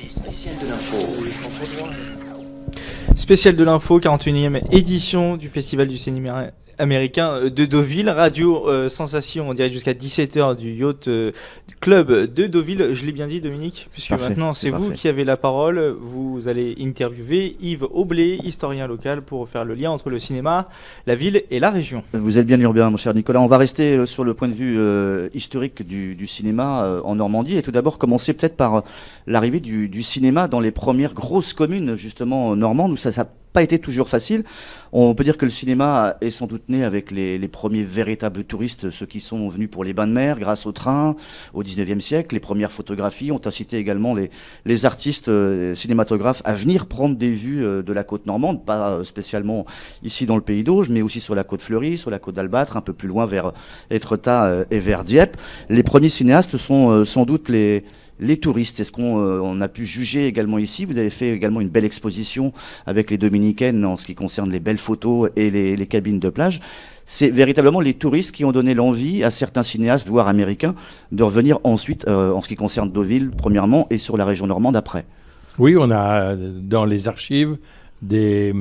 Spécial de l'info. Spécial de l'info, 41e édition du Festival du cinéma américain de Deauville. Radio Sensation en direct jusqu'à 17h du Yacht Club de Deauville. Je l'ai bien dit, Dominique, puisque Parfait, maintenant c'est vous parfait. qui avez la parole. Vous allez interviewer Yves Aublé, historien local, pour faire le lien entre le cinéma, la ville et la région. Vous êtes bien urbain, mon cher Nicolas. On va rester sur le point de vue historique du cinéma en Normandie. Et tout d'abord, commencer peut-être par l'arrivée du cinéma dans les premières grosses communes, justement, normandes, où ça n'a pas été toujours facile. On peut dire que le cinéma est sans doute né avec les premiers véritables touristes, ceux qui sont venus pour les bains de mer, grâce au train, au 19e siècle. Les premières photographies ont incité également les artistes cinématographes à venir prendre des vues de la côte normande, pas spécialement ici dans le Pays d'Auge, mais aussi sur la côte Fleurie, sur la côte d'Albâtre, un peu plus loin vers Étretat et vers Dieppe. Les premiers cinéastes sont sans doute les touristes. Est-ce qu'on a pu juger également ici? Vous avez fait également une belle exposition avec les Dominicaines en ce qui concerne les belles photos et les cabines de plage. C'est véritablement les touristes qui ont donné l'envie à certains cinéastes, voire américains, de revenir ensuite en ce qui concerne Deauville, premièrement, et sur la région normande après. Oui, on a dans les archives des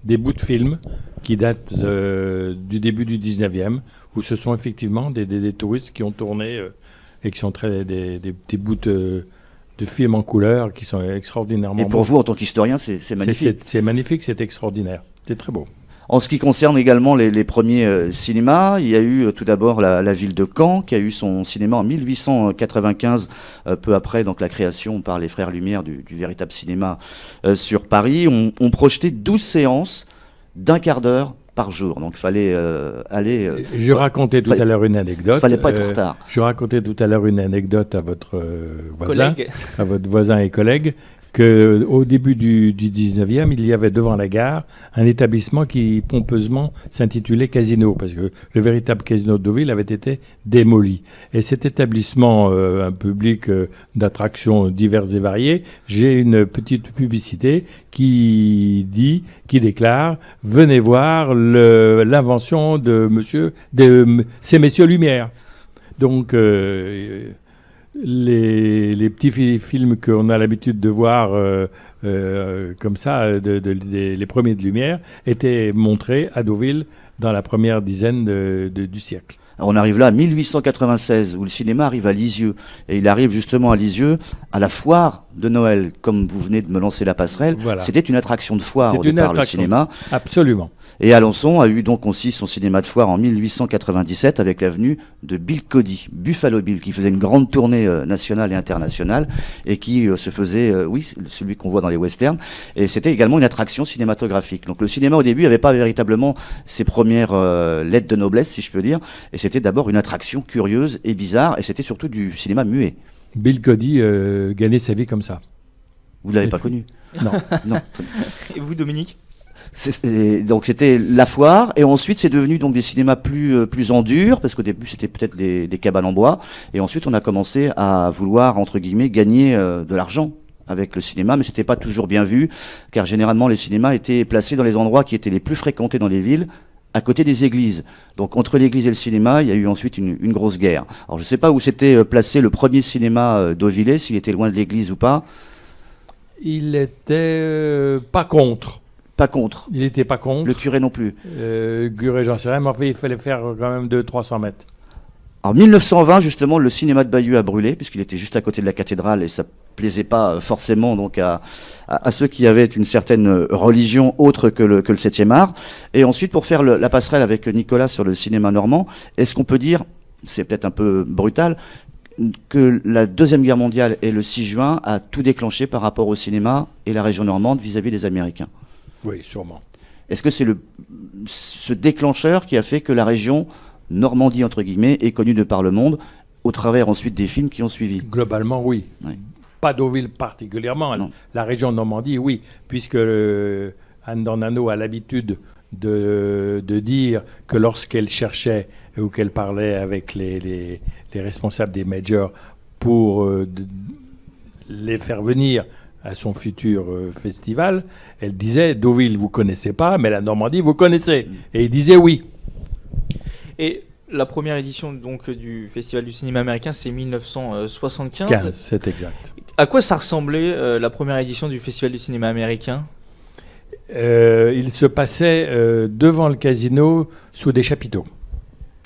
bouts de films qui datent du début du 19e, où ce sont effectivement des touristes qui ont tourné et qui sont des petits bouts de films en couleur qui sont extraordinairement beaux. Et pour vous, en tant qu'historien, c'est magnifique. C'est magnifique, c'est extraordinaire. C'est très beau. En ce qui concerne également les premiers cinémas, il y a eu tout d'abord la ville de Caen, qui a eu son cinéma en 1895, peu après donc la création par les Frères Lumière du véritable cinéma sur Paris. On projetait 12 séances d'un quart d'heure par jour, donc il fallait aller... Je racontais tout à l'heure une anecdote. Il fallait pas être en retard. Je racontais tout à l'heure une anecdote à votre voisin, Collègue. à votre voisin et collègue, qu'au début du 19e, il y avait devant la gare un établissement qui pompeusement s'intitulait Casino, parce que le véritable casino de Deauville avait été démoli. Et cet établissement, un public d'attractions diverses et variées, j'ai une petite publicité qui déclare « Venez voir l'invention de ces messieurs Lumière ». Donc... les petits films qu'on a l'habitude de voir comme ça, les premiers de Lumière, étaient montrés à Deauville dans la première dizaine du siècle. Alors on arrive là à 1896, où le cinéma arrive à Lisieux. Et il arrive justement à Lisieux à la foire de Noël. Comme vous venez de me lancer la passerelle, Voilà. C'était une attraction de foire C'est au une départ, le attraction. cinéma. Absolument. Et Alençon a eu donc aussi son cinéma de foire en 1897 avec l'avenue de Bill Cody, Buffalo Bill, qui faisait une grande tournée nationale et internationale et qui se faisait, celui qu'on voit dans les westerns. Et c'était également une attraction cinématographique. Donc le cinéma au début n'avait pas véritablement ses premières lettres de noblesse, si je peux dire. Et c'était d'abord une attraction curieuse et bizarre. Et c'était surtout du cinéma muet. Bill Cody gagnait sa vie comme ça. Vous ne l'avez pas connu? Non. Non. Et vous, Dominique? Donc c'était la foire, et ensuite c'est devenu donc des cinémas plus en dur, parce qu'au début c'était peut-être des cabanes en bois, et ensuite on a commencé à vouloir entre guillemets gagner de l'argent avec le cinéma, mais c'était pas toujours bien vu, car généralement les cinémas étaient placés dans les endroits qui étaient les plus fréquentés dans les villes, à côté des églises. Donc entre l'église et le cinéma, il y a eu ensuite une grosse guerre. Alors je sais pas où s'était placé le premier cinéma d'Auvillers, s'il était loin de l'église ou pas. Il était pas contre. Pas contre. Il n'était pas contre. Le curé non plus. Curé, j'en sais rien, mais enfin, il fallait faire quand même 200-300 mètres. En 1920, justement, le cinéma de Bayeux a brûlé, puisqu'il était juste à côté de la cathédrale, et ça plaisait pas forcément donc à ceux qui avaient une certaine religion autre que le 7e art. Et ensuite, pour faire la passerelle avec Nicolas sur le cinéma normand, est-ce qu'on peut dire, c'est peut-être un peu brutal, que la Deuxième Guerre mondiale et le 6 juin a tout déclenché par rapport au cinéma et la région normande vis-à-vis des Américains? Oui, sûrement. Est-ce que c'est ce déclencheur qui a fait que la région Normandie, entre guillemets, est connue de par le monde, au travers ensuite des films qui ont suivi? Globalement, oui. Oui. Pas Deauville particulièrement. Non. La région Normandie, oui, puisque Anne Dornano a l'habitude de dire que lorsqu'elle cherchait ou qu'elle parlait avec les responsables des majors pour les faire venir à son futur festival, elle disait « Deauville, vous connaissez pas, mais la Normandie, vous connaissez ». Et il disait oui. Et la première édition donc du Festival du cinéma américain, c'est 1975. 15, c'est exact. À quoi ça ressemblait la première édition du Festival du cinéma américain? Il se passait devant le casino sous des chapiteaux,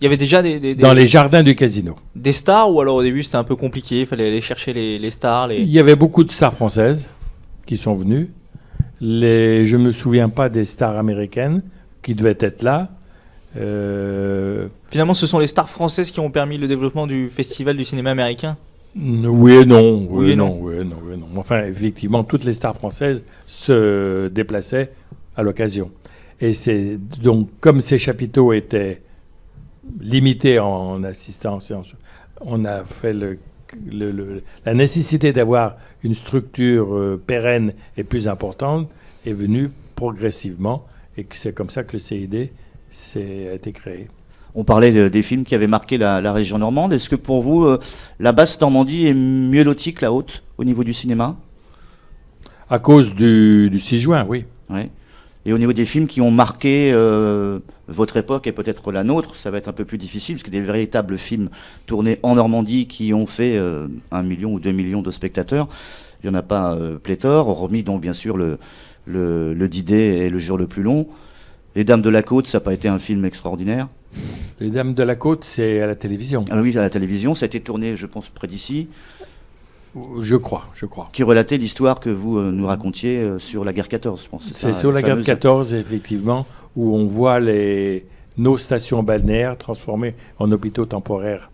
Il y avait déjà dans les jardins du casino. des stars, ou alors au début c'était un peu compliqué, il fallait aller chercher les stars. Il y avait beaucoup de stars françaises qui sont venues. Je ne me souviens pas des stars américaines qui devaient être là. Finalement, ce sont les stars françaises qui ont permis le développement du Festival du cinéma américain. Oui et non. Oui et non. Oui et non. Enfin, effectivement, toutes les stars françaises se déplaçaient à l'occasion. Et c'est donc, comme ces chapiteaux étaient limités en assistance, on a fait la nécessité d'avoir une structure pérenne et plus importante est venue progressivement, et que c'est comme ça que le CID a été créé. On parlait des films qui avaient marqué la région normande. Est-ce que pour vous, la basse Normandie est mieux lotie que la haute au niveau du cinéma? À cause du 6 juin, oui. Ouais. Et au niveau des films qui ont marqué votre époque et peut-être la nôtre, ça va être un peu plus difficile, parce que des véritables films tournés en Normandie qui ont fait 1 million ou 2 millions de spectateurs, il n'y en a pas pléthore, hormis donc bien sûr le Didet et Le jour le plus long. Les Dames de la Côte, ça n'a pas été un film extraordinaire. Les Dames de la Côte, c'est à la télévision. Ah oui, à la télévision, ça a été tourné, je pense, près d'ici. Je crois. Qui relatait l'histoire que vous nous racontiez sur la guerre 14, je pense. C'est sur la guerre 14, effectivement, où on voit nos stations balnéaires transformées en hôpitaux temporaires,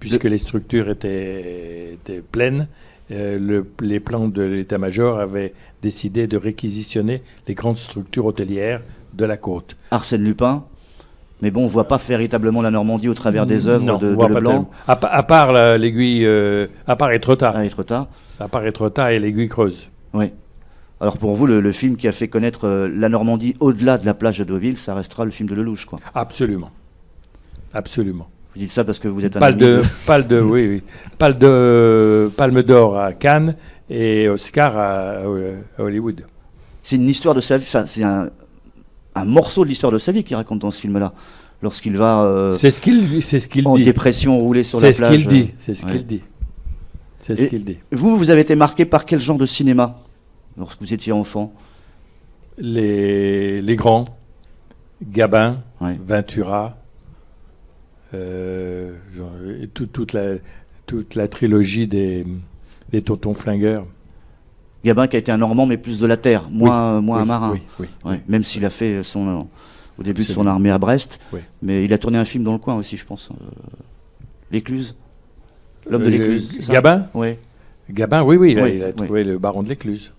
puisque les structures étaient pleines. Les plans de l'état-major avaient décidé de réquisitionner les grandes structures hôtelières de la côte. Arsène Lupin. Mais bon, on ne voit pas véritablement la Normandie au travers des œuvres de Leblanc. À part l'aiguille, à part Étretat. À part Étretat et l'aiguille creuse. Oui. Alors pour vous, le film qui a fait connaître la Normandie au-delà de la plage de Deauville, ça restera le film de Lelouch, quoi. Absolument. Absolument. Vous dites ça parce que vous êtes un Palme d'or à Cannes et Oscar à Hollywood. C'est une histoire de sa vie, c'est un morceau de l'histoire de sa vie qu'il raconte dans ce film-là. Lorsqu'il va c'est ce qu'il en dit. Dépression rouler sur la plage. C'est ce qu'il dit. C'est ce qu'il dit. Vous avez été marqué par quel genre de cinéma lorsque vous étiez enfant? Les grands, Gabin, Ouais. Ventura, toute la trilogie des tontons flingueurs. Gabin qui a été un Normand mais plus de la terre, moins un marin. Oui. Même s'il a fait au début de son armée à Brest, Oui. mais il a tourné un film dans le coin aussi, je pense. L'Écluse, l'homme de l'Écluse. c'est ça? Gabin. Oui. Gabin, oui, Oui, il a trouvé le baron de l'Écluse.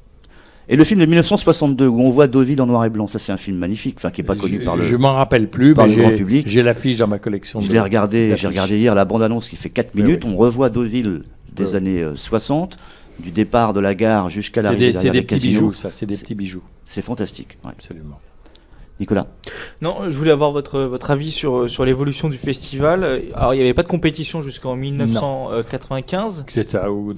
Et le film de 1962 où on voit Deauville en noir et blanc, ça c'est un film magnifique, qui n'est pas connu par le. Je m'en rappelle plus, par mais le grand public. j'ai l'affiche dans ma collection. Je l'ai regardé, j'ai regardé hier la bande-annonce qui fait 4 minutes. Oui. On revoit Deauville des années 60, du départ de la gare jusqu'à l'arrivée C'est des derrière les petits casinos. bijoux, ça. C'est des petits bijoux. C'est fantastique. Ouais. Absolument. Nicolas. Non, je voulais avoir votre avis sur l'évolution du festival. Alors, il n'y avait pas de compétition jusqu'en 1995. C'est ça, au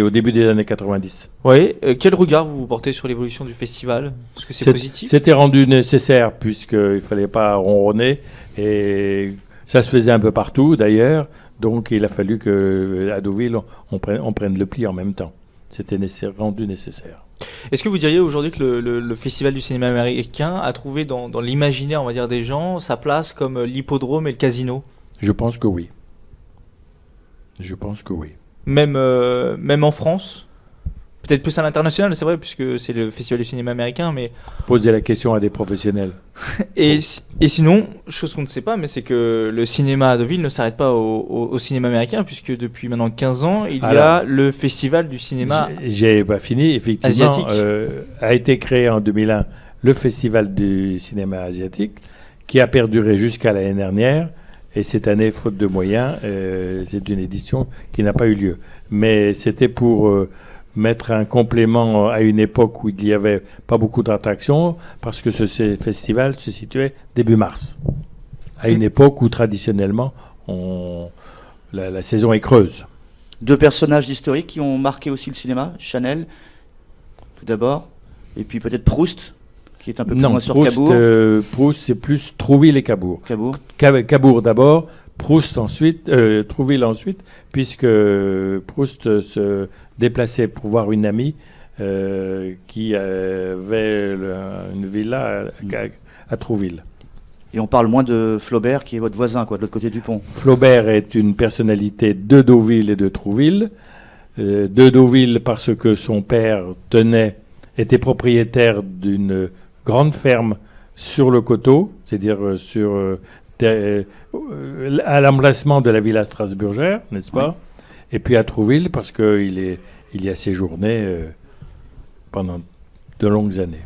début des années 90. Oui. Quel regard vous portez sur l'évolution du festival? Est-ce que c'est positif? C'était rendu nécessaire, puisqu'il ne fallait pas ronronner, et ça se faisait un peu partout d'ailleurs, donc il a fallu qu'à Deauville, on prenne le pli en même temps. C'était rendu nécessaire. Est-ce que vous diriez aujourd'hui que le Festival du cinéma américain a trouvé dans l'imaginaire, on va dire, des gens sa place comme l'hippodrome et le casino? Je pense que oui. Même en France? Peut-être plus à l'international, c'est vrai, puisque c'est le Festival du cinéma américain, mais... Posez la question à des professionnels. Et sinon, chose qu'on ne sait pas, mais c'est que le cinéma à Deauville ne s'arrête pas au cinéma américain, puisque depuis maintenant 15 ans, il y a le Festival du cinéma J'ai pas fini, effectivement. asiatique. A été créé en 2001 le Festival du cinéma asiatique, qui a perduré jusqu'à l'année dernière. Et cette année, faute de moyens, c'est une édition qui n'a pas eu lieu. Mais c'était pour mettre un complément à une époque où il n'y avait pas beaucoup d'attractions, parce que ce festival se situait début mars, à une époque où traditionnellement la saison est creuse. 2 personnages historiques qui ont marqué aussi le cinéma. Chanel, tout d'abord, et puis peut-être Proust, qui est un peu plus Non, loin sur Proust, Cabourg. Proust, c'est plus Trouville et Cabourg. Cabourg. Cabourg d'abord, Proust ensuite, Trouville ensuite, puisque Proust se déplaçait pour voir une amie qui avait une villa à Trouville. Et on parle moins de Flaubert, qui est votre voisin, quoi, de l'autre côté du pont. Flaubert est une personnalité de Deauville et de Trouville. De Deauville parce que son père était propriétaire d'une grande ferme sur le coteau, c'est-à-dire à l'emplacement de la villa strasburgère, n'est-ce pas? Oui. Et puis à Trouville parce qu'il y a séjourné pendant de longues années.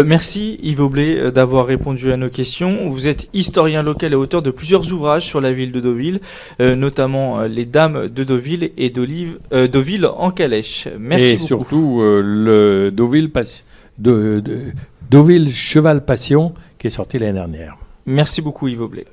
Merci Yves Aublé d'avoir répondu à nos questions. Vous êtes historien local et auteur de plusieurs ouvrages sur la ville de Deauville, notamment Les Dames de Deauville et Deauville en calèche. Merci et beaucoup. surtout le Deauville Cheval Passion qui est sorti l'année dernière. Merci beaucoup Yves Aublé.